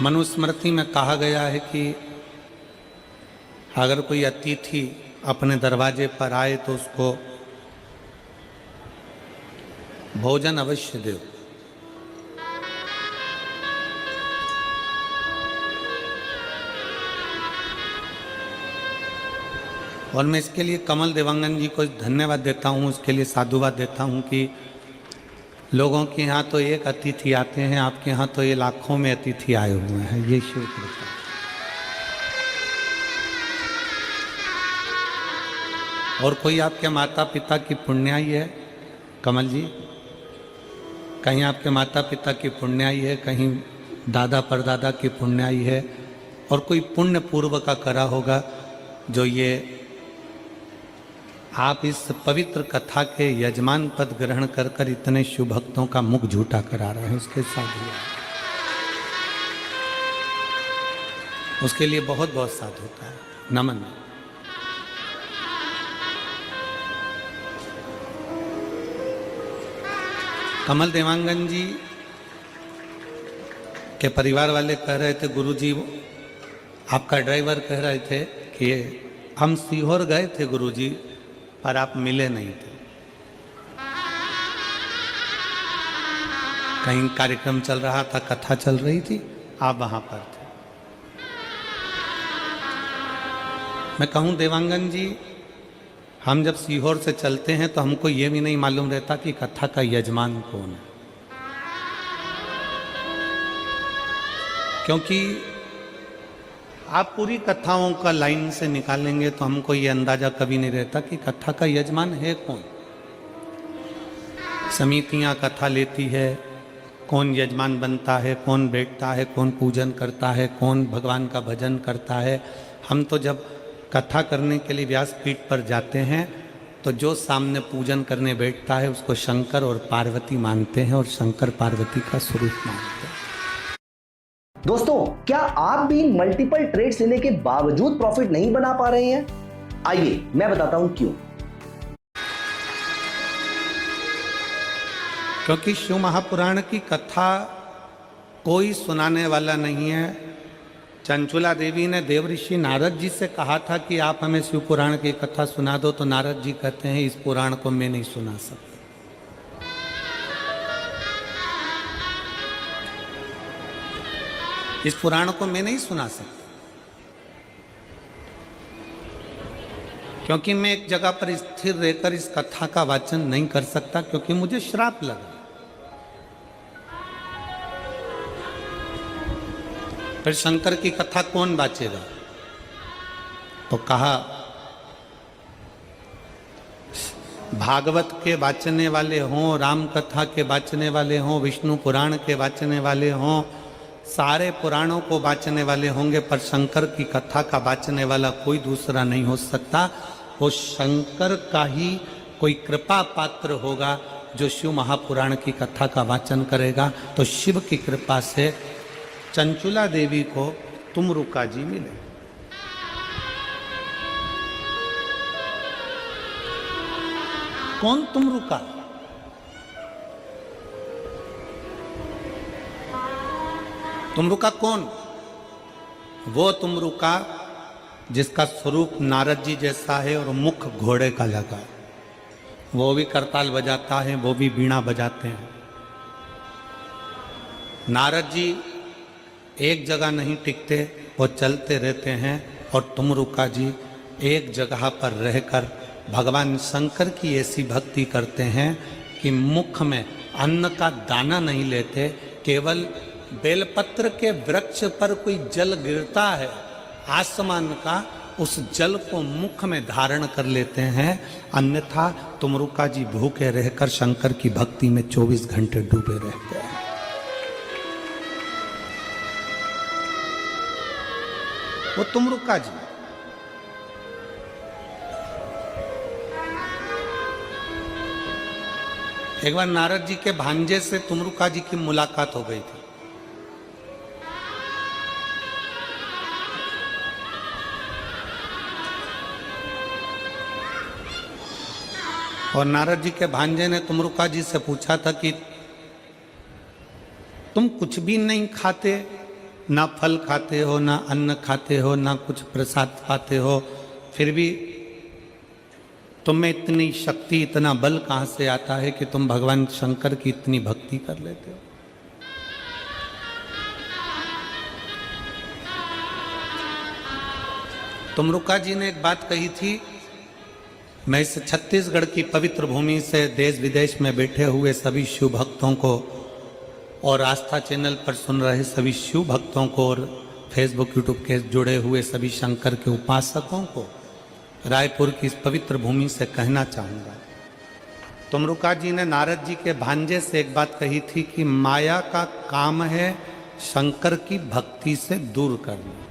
मनुस्मृति में कहा गया है कि अगर कोई अतिथि अपने दरवाजे पर आए तो उसको भोजन अवश्य दो। और मैं इसके लिए कमल देवांगन जी को धन्यवाद देता हूँ, उसके लिए साधुवाद देता हूँ कि लोगों के यहाँ तो एक अतिथि आते हैं, आपके यहाँ तो ये लाखों में अतिथि आए हुए हैं। ये शिव कृपा। और कोई आपके माता पिता की पुण्याई है कमल जी? कहीं आपके माता पिता की पुण्याई है, कहीं दादा परदादा की पुण्याई है, और कोई पुण्य पूर्व का करा होगा जो ये आप इस पवित्र कथा के यजमान पद ग्रहण कर कर इतने शिव भक्तों का मुख झूठा करा रहे हैं। उसके साथ उसके लिए बहुत बहुत साधुता है, नमन। कमल देवांगन जी के परिवार वाले कह रहे थे, गुरुजी आपका ड्राइवर कह रहे थे कि हम सीहोर गए थे गुरुजी, पर आप मिले नहीं थे। कहीं कार्यक्रम चल रहा था, कथा चल रही थी, आप वहां पर थे। मैं कहूं देवांगन जी, हम जब सीहोर से चलते हैं तो हमको ये भी नहीं मालूम रहता कि कथा का यजमान कौन है, क्योंकि आप पूरी कथाओं का लाइन से निकालेंगे तो हमको ये अंदाजा कभी नहीं रहता कि कथा का यजमान है कौन। समितियां कथा लेती है, कौन यजमान बनता है, कौन बैठता है, कौन पूजन करता है, कौन भगवान का भजन करता है। हम तो जब कथा करने के लिए व्यासपीठ पर जाते हैं तो जो सामने पूजन करने बैठता है उसको शंकर और पार्वती मानते हैं और शंकर पार्वती का स्वरूप मानते हैं। दोस्तों, क्या आप भी मल्टीपल ट्रेड्स लेने के बावजूद प्रॉफिट नहीं बना पा रहे हैं? आइए मैं बताता हूं क्यों। क्योंकि शिव महापुराण की कथा कोई सुनाने वाला नहीं है। चंचुला देवी ने देवऋषि नारद जी से कहा था कि आप हमें शिव पुराण की कथा सुना दो, तो नारद जी कहते हैं इस पुराण को मैं नहीं सुना सकता। इस पुराण को मैं नहीं सुना सकता, क्योंकि मैं एक जगह पर स्थिर रहकर इस कथा का वाचन नहीं कर सकता, क्योंकि मुझे श्राप लगा। फिर शंकर की कथा कौन बाचेगा? तो कहा भागवत के बाचने वाले हों, राम कथा के बाचने वाले हों, विष्णु पुराण के बाचने वाले हों, सारे पुराणों को बाचने वाले होंगे, पर शंकर की कथा का बाचने वाला कोई दूसरा नहीं हो सकता। वो शंकर का ही कोई कृपा पात्र होगा जो शिव महापुराण की कथा का वाचन करेगा। तो शिव की कृपा से चंचुला देवी को तुमरुका जी मिले। कौन तुमरुका? तुमरुका कौन? वो तुमरुका जिसका स्वरूप नारद जी जैसा है और मुख घोड़े का लगा है। वो भी करताल बजाता है, वो भी वीणा बजाते हैं। नारद जी एक जगह नहीं टिकते, वो चलते रहते हैं, और तुमरुका जी एक जगह पर रहकर भगवान शंकर की ऐसी भक्ति करते हैं कि मुख में अन्न का दाना नहीं लेते। केवल बेलपत्र के वृक्ष पर कोई जल गिरता है आसमान का, उस जल को मुख में धारण कर लेते हैं। अन्यथा तुमरुका जी भूखे रहकर शंकर की भक्ति में 24 घंटे डूबे रहते हैं। वो तुमरुका जी। एक बार नारद जी के भांजे से तुमरुका जी की मुलाकात हो गई थी। और नारद जी के भांजे ने तुमरुका जी से पूछा था कि तुम कुछ भी नहीं खाते, ना फल खाते हो, ना अन्न खाते हो, ना कुछ प्रसाद पाते हो, फिर भी तुम में इतनी शक्ति, इतना बल कहाँ से आता है कि तुम भगवान शंकर की इतनी भक्ति कर लेते हो? तुमरुका जी ने एक बात कही थी, मैं इस छत्तीसगढ़ की पवित्र भूमि से देश विदेश में बैठे हुए सभी शिव भक्तों को और आस्था चैनल पर सुन रहे सभी शिव भक्तों को और फेसबुक यूट्यूब के जुड़े हुए सभी शंकर के उपासकों को रायपुर की इस पवित्र भूमि से कहना चाहूँगा। तुमरुका जी ने नारद जी के भांजे से एक बात कही थी कि माया का काम है शंकर की भक्ति से दूर करना।